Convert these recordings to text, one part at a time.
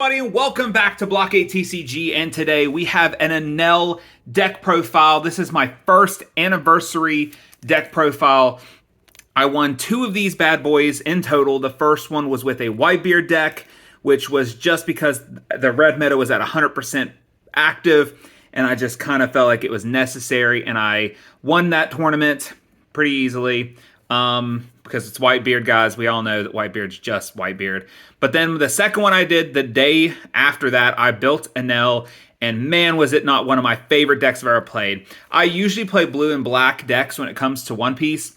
Everybody, and welcome back to Block 8 TCG, and today we have an Enel deck profile. This is my first anniversary deck profile. I won two of these bad boys in total. The first one was with a Whitebeard deck, which was just because the red meta was at 100% active, and I just kind of felt like it was necessary, and I won that tournament pretty easily. Because it's Whitebeard, guys. We all know that Whitebeard's just Whitebeard. But then the second one I did, the day after that, I built Enel, and man, was it not one of my favorite decks I've ever played. I usually play blue and black decks when it comes to One Piece,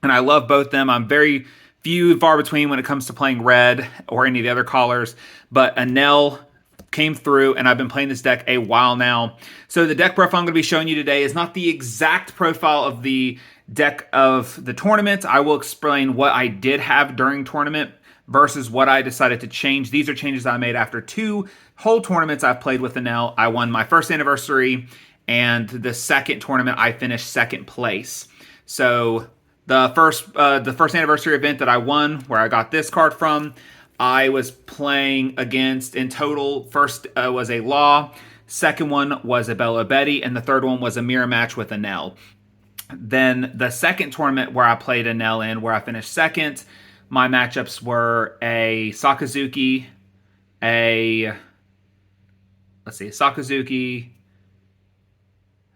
and I love both them. I'm very few and far between when it comes to playing red or any of the other colors, but Enel came through, and I've been playing this deck a while now. So the deck profile I'm going to be showing you today is not the exact profile of the deck of the tournament. I will explain what I did have during tournament versus what I decided to change. These are changes I made after two whole tournaments I've played with Enel. I won my first anniversary, and the second tournament I finished second place. So the first anniversary event that I won, where I got this card from, I was playing against, in total, first was a Law, second one was a Bella Betty, and the third one was a mirror match with Enel. Then the second tournament where I played Enel in, where I finished second, my matchups were a Sakazuki,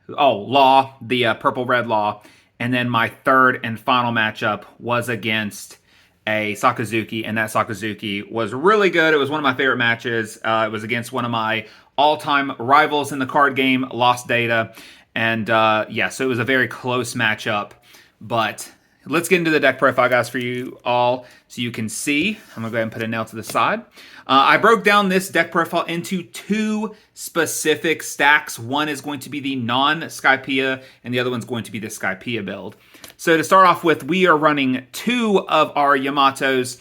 Law, the purple-red Law, and then my third and final matchup was against a Sakazuki, and that Sakazuki was really good. It was one of my favorite matches. It was against one of my all-time rivals in the card game, Lost Data. And so it was a very close matchup. But let's get into the deck profile, guys, for you all so you can see. I'm going to go ahead and put a nail to the side. I broke down this deck profile into two specific stacks. One is going to be the Non-Skypiea, and the other one's going to be the Skypiea build. So to start off with, we are running two of our Yamatos.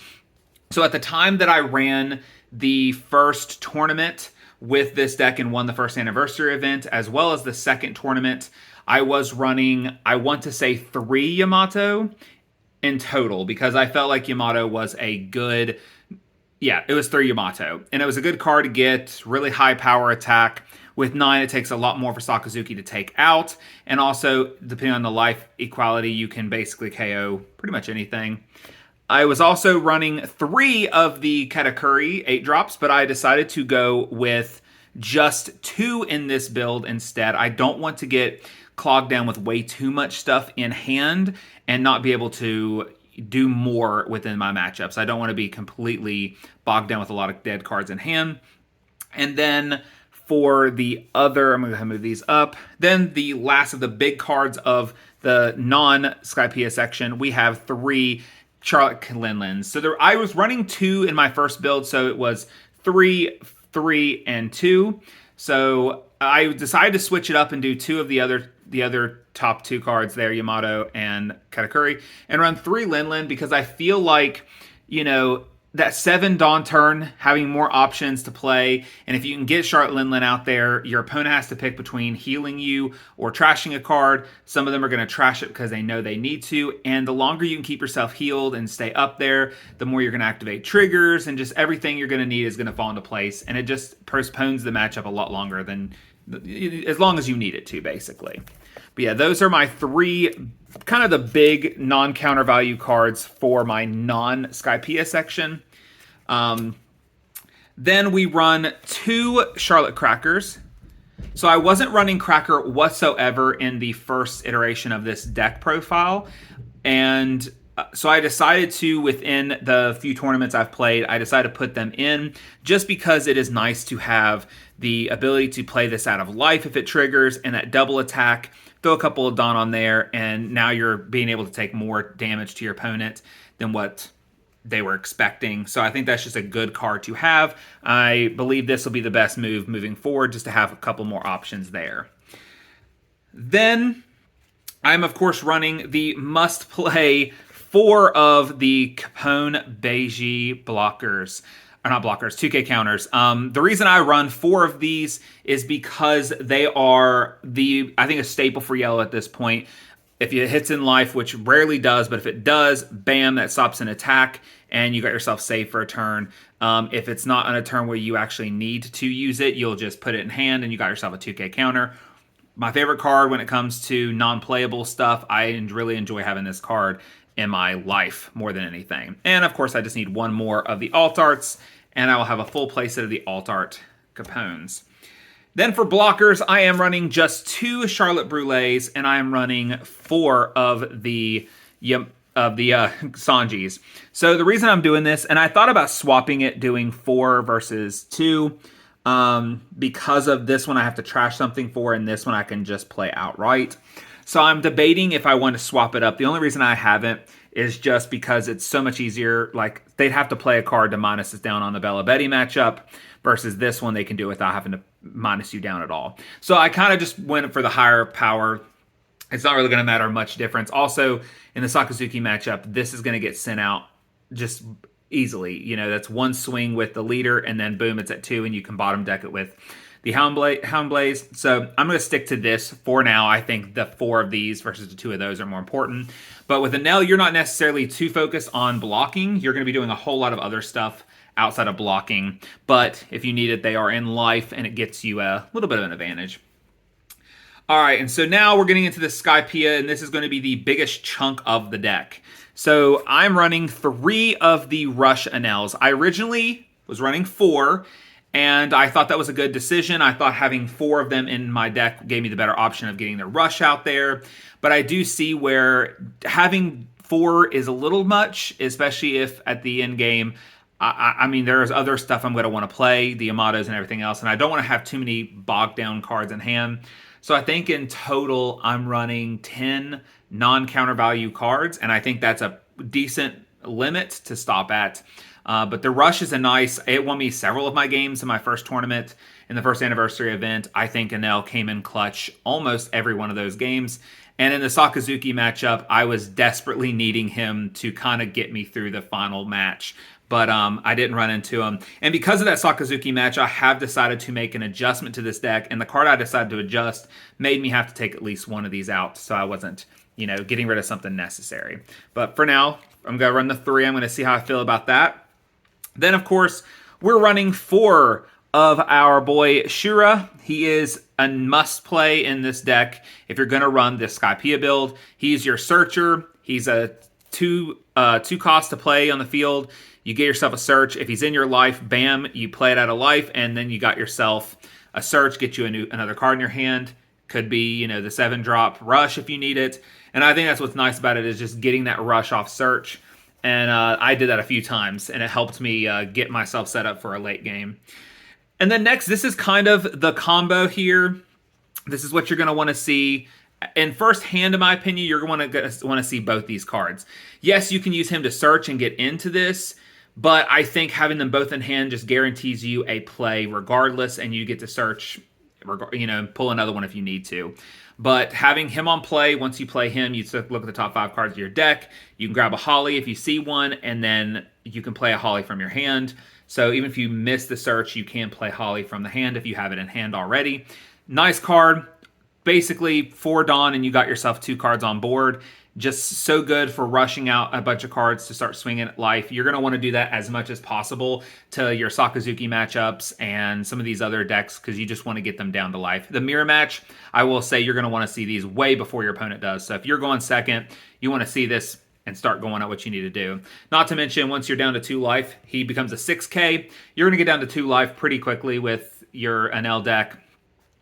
So at the time that I ran the first tournament with this deck and won the first anniversary event, as well as the second tournament, I was running, I want to say, 3 Yamato in total, because I felt like Yamato was a good, it was 3 Yamato. And it was a good card to get, really high power attack. With 9, it takes a lot more for Sakazuki to take out. And also, depending on the life equality, you can basically KO pretty much anything. I was also running 3 of the Katakuri 8-drops, but I decided to go with just 2 in this build instead. I don't want to get clogged down with way too much stuff in hand and not be able to do more within my matchups. I don't want to be completely bogged down with a lot of dead cards in hand. And then for the other, I'm going to move these up. Then the last of the big cards of the non-Skypiea section, we have 3 Charlotte Linlins. So I was running 2 in my first build, so it was 3, 3, and 2. So I decided to switch it up and do 2 of the other top 2 cards there, Yamato and Katakuri, and run 3 Linlin, because I feel like, that 7 Dawn turn, having more options to play, and if you can get Charlotte Linlin out there, your opponent has to pick between healing you or trashing a card. Some of them are going to trash it because they know they need to, and the longer you can keep yourself healed and stay up there, the more you're going to activate triggers, and just everything you're going to need is going to fall into place, and it just postpones the matchup a lot longer than, as long as you need it to, basically. But yeah, those are my 3 kind of the big non-counter value cards for my non-Skypiea section. Then we run 2 Charlotte Crackers. So I wasn't running Cracker whatsoever in the first iteration of this deck profile. And so I decided to, within the few tournaments I've played, I decided to put them in just because it is nice to have the ability to play this out of life if it triggers, and that double attack. Throw a couple of Dawn on there, and now you're being able to take more damage to your opponent than what they were expecting. So I think that's just a good card to have. I believe this will be the best move moving forward, just to have a couple more options there. Then I'm, of course, running the must-play 4 of the Capone Beiji blockers. Or not blockers, 2K counters. The reason I run 4 of these is because they are I think a staple for yellow at this point. If it hits in life, which rarely does, but if it does, bam, that stops an attack, and you got yourself saved for a turn. If it's not on a turn where you actually need to use it, you'll just put it in hand, and you got yourself a 2k counter. My favorite card when it comes to non-playable stuff, I really enjoy having this card in my life more than anything. And of course, I just need one more of the alt arts, and I will have a full playset of the alt art Capones. Then for blockers, I am running just 2 Charlotte Brulés, and I am running 4 of the Sanjis. So the reason I'm doing this, and I thought about swapping it, doing 4 versus 2, because of this one I have to trash something for, and this one I can just play outright. So I'm debating if I want to swap it up. The only reason I haven't is just because it's so much easier. Like, they'd have to play a card to minus us down on the Bella Betty matchup, versus this one they can do it without having to minus you down at all. So I kind of just went for the higher power. It's not really going to matter much difference. Also, in the Sakazuki matchup, this is going to get sent out just easily. You know, that's one swing with the leader, and then boom, it's at 2, and you can bottom deck it with the Houndblaze. So I'm going to stick to this for now. I think the 4 of these versus the 2 of those are more important. But with Enel, you're not necessarily too focused on blocking. You're going to be doing a whole lot of other stuff outside of blocking. But if you need it, they are in life, and it gets you a little bit of an advantage. All right, and so now we're getting into the Skypiea, and this is going to be the biggest chunk of the deck. So I'm running 3 of the Rush Enels. I originally was running 4, and I thought that was a good decision. I thought having 4 of them in my deck gave me the better option of getting the Rush out there. But I do see where having 4 is a little much, especially if at the end game, I mean, there's other stuff I'm going to want to play, the Yamatos and everything else, and I don't want to have too many bogged down cards in hand. So I think in total, I'm running 10 non-counter value cards, and I think that's a decent limit to stop at. But the Rush is it won me several of my games in my first tournament. In the first anniversary event, I think Enel came in clutch almost every one of those games. And in the Sakazuki matchup, I was desperately needing him to kind of get me through the final match. But I didn't run into him. And because of that Sakazuki match, I have decided to make an adjustment to this deck. And the card I decided to adjust made me have to take at least one of these out. So I wasn't, getting rid of something necessary. But for now, I'm going to run the 3. I'm going to see how I feel about that. Then, of course, we're running 4 of our boy Shura. He is a must-play in this deck if you're going to run this Skypiea build. He's your searcher. He's a 2 cost to play on the field. You get yourself a search. If he's in your life, bam, you play it out of life, and then you got yourself a search, get you another card in your hand. Could be, the 7-drop rush if you need it. And I think that's what's nice about it, is just getting that rush off search. And I did that a few times, and it helped me get myself set up for a late game. And then next, this is kind of the combo here. This is what you're going to want to see. In first hand, in my opinion, you're going to want to see both these cards. Yes, you can use him to search and get into this, but I think having them both in hand just guarantees you a play regardless, and you get to search, pull another one if you need to. But having him on play, once you play him, you look at the top 5 cards of your deck. You can grab a Holly if you see one, and then you can play a Holly from your hand. So even if you miss the search, you can play Holly from the hand if you have it in hand already. Nice card. Basically, 4 Dawn, and you got yourself 2 cards on board. Just so good for rushing out a bunch of cards to start swinging at life. You're going to want to do that as much as possible to your Sakazuki matchups and some of these other decks, because you just want to get them down to life. The mirror match, I will say you're going to want to see these way before your opponent does. So if you're going second, you want to see this and start going at what you need to do. Not to mention, once you're down to 2 life, he becomes a 6K. You're going to get down to 2 life pretty quickly with your Enel deck.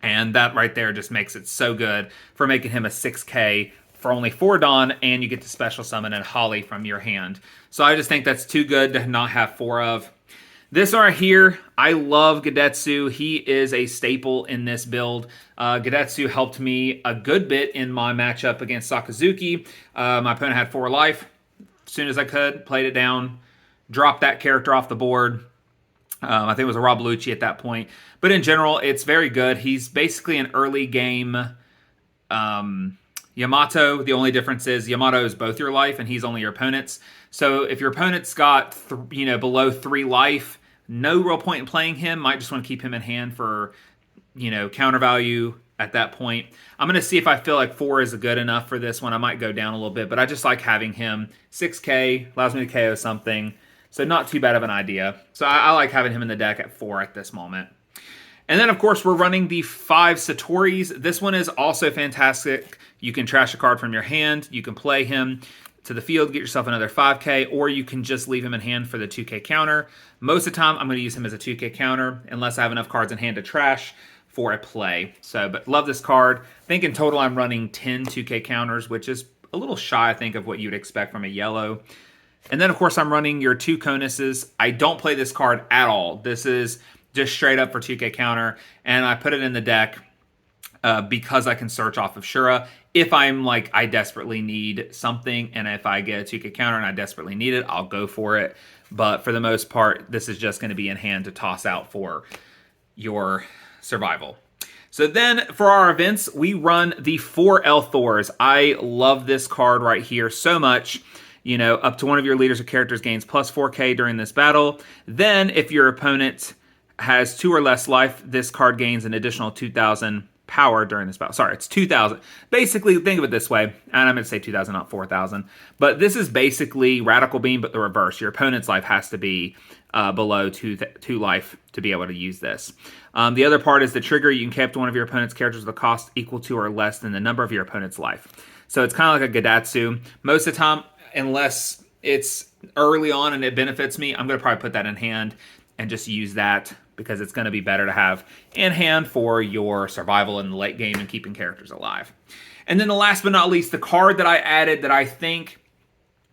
And that right there just makes it so good for making him a 6K for only 4 Dawn, and you get to special summon a Holly from your hand. So I just think that's too good to not have 4 of. This right here, I love Gedatsu. He is a staple in this build. Gedatsu helped me a good bit in my matchup against Sakazuki. My opponent had 4 life. As soon as I could, played it down, dropped that character off the board. I think it was a Rob Lucci at that point. But in general, it's very good. He's basically an early game Yamato. The only difference is Yamato is both your life and he's only your opponent's. So if your opponent's got below 3 life, no real point in playing him. Might just want to keep him in hand for counter value at that point. I'm going to see if I feel like 4 is good enough for this one. I might go down a little bit, but I just like having him 6k, allows me to KO something. So not too bad of an idea. So I like having him in the deck at 4 at this moment. And then, of course, we're running the 5 Satoris. This one is also fantastic. You can trash a card from your hand. You can play him to the field, get yourself another 5k, or you can just leave him in hand for the 2k counter. Most of the time, I'm going to use him as a 2k counter, unless I have enough cards in hand to trash for a play. So, but love this card. I think in total, I'm running 10 2k counters, which is a little shy, I think, of what you'd expect from a yellow. And then, of course, I'm running your 2 Conuses. I don't play this card at all. This is just straight up for 2k counter, and I put it in the deck because I can search off of Shura. If I'm like, I desperately need something, and if I get a 2k counter and I desperately need it, I'll go for it. But for the most part, this is just going to be in hand to toss out for your survival. So then for our events, we run the 4 Elthors. I love this card right here so much. You know, up to one of your leaders or characters gains plus 4k during this battle. Then if your opponent has 2 or less life, this card gains an additional 2,000 power during this battle. Sorry, it's 2,000. Basically, think of it this way, and I'm going to say 2,000, not 4,000. But this is basically Radical Beam, but the reverse. Your opponent's life has to be below 2 life to be able to use this. The other part is the trigger. You can cap to one of your opponent's characters with a cost equal to or less than the number of your opponent's life. So it's kind of like a Gedatsu. Most of the time, unless it's early on and it benefits me, I'm going to probably put that in hand and just use that because it's going to be better to have in hand for your survival in the late game and keeping characters alive. And then the last but not least, the card that I added that I think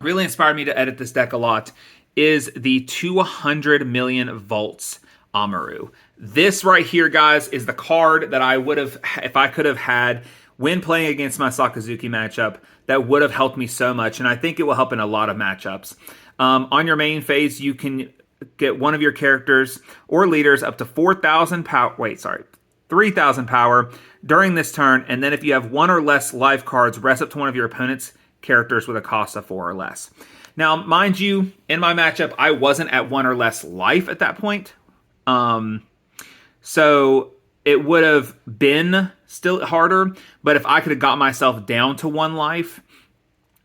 really inspired me to edit this deck a lot is the 200 million volts Amaru. This right here, guys, is the card that I would have, if I could have had when playing against my Sakazuki matchup, that would have helped me so much, and I think it will help in a lot of matchups. On your main phase, you can get one of your characters or leaders up to 4,000 power. 3,000 power during this turn, and then if you have 1 or less life cards, rest up to one of your opponent's characters with a cost of 4 or less. Now, mind you, in my matchup, I wasn't at 1 or less life at that point, so it would have been still harder. But if I could have got myself down to 1 life,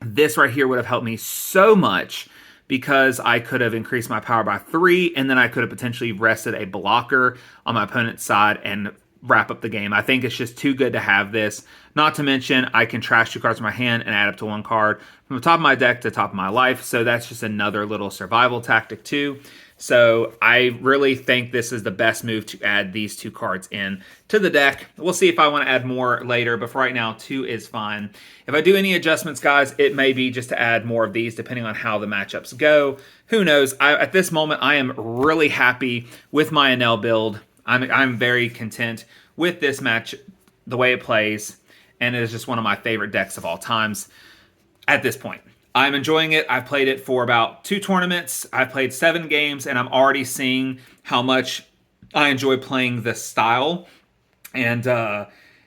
this right here would have helped me so much, because I could have increased my power by 3, and then I could have potentially rested a blocker on my opponent's side and wrap up the game. I think it's just too good to have this. Not to mention, I can trash 2 cards from my hand and add up to 1 card from the top of my deck to the top of my life. So that's just another little survival tactic too. So I really think this is the best move to add these 2 cards in to the deck. We'll see if I want to add more later, but for right now, 2 is fine. If I do any adjustments, guys, it may be just to add more of these depending on how the matchups go. Who knows? At this moment, I am really happy with my Enel build. I'm very content with this match, the way it plays, and it is just one of my favorite decks of all times at this point. I'm enjoying it. I've played it for about 2 tournaments. I've played 7 games, and I'm already seeing how much I enjoy playing this style. And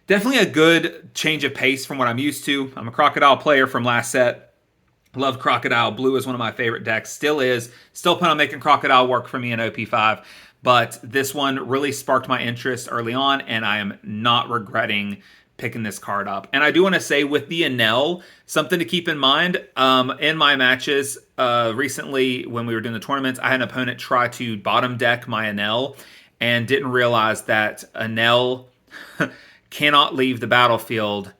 definitely a good change of pace from what I'm used to. I'm a Crocodile player from last set. Love Crocodile. Blue is one of my favorite decks. Still is. Still plan on making Crocodile work for me in OP5. But this one really sparked my interest early on, and I am not regretting picking this card up. And I do want to say with the Enel, something to keep in mind, in my matches recently when we were doing the tournaments, I had an opponent try to bottom deck my Enel and didn't realize that Enel cannot leave the battlefield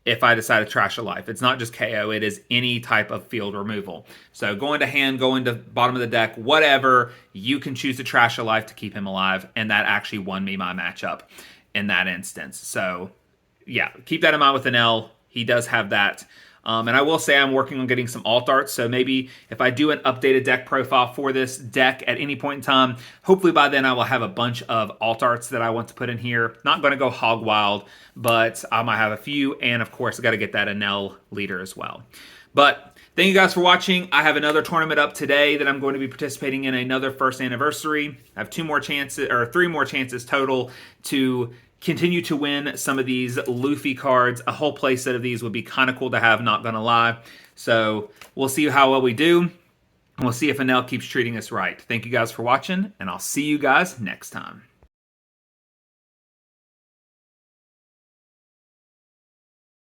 if I decide to trash a life. It's not just KO, it is any type of field removal. So going to hand, going to bottom of the deck, whatever, you can choose to trash a life to keep him alive, and that actually won me my matchup in that instance. So yeah, keep that in mind with Enel. He does have that. And I will say I'm working on getting some alt arts, so maybe if I do an updated deck profile for this deck at any point in time, hopefully by then I will have a bunch of alt arts that I want to put in here. Not going to go hog wild, but I might have a few, and of course I got to get that Enel leader as well. But thank you guys for watching. I have another tournament up today that I'm going to be participating in, another first anniversary. I have 2 more chances, or 3 more chances total to continue to win some of these Luffy cards. A whole play set of these would be kind of cool to have, not gonna lie. So we'll see how well we do, and we'll see if Enel keeps treating us right. Thank you guys for watching, and I'll see you guys next time.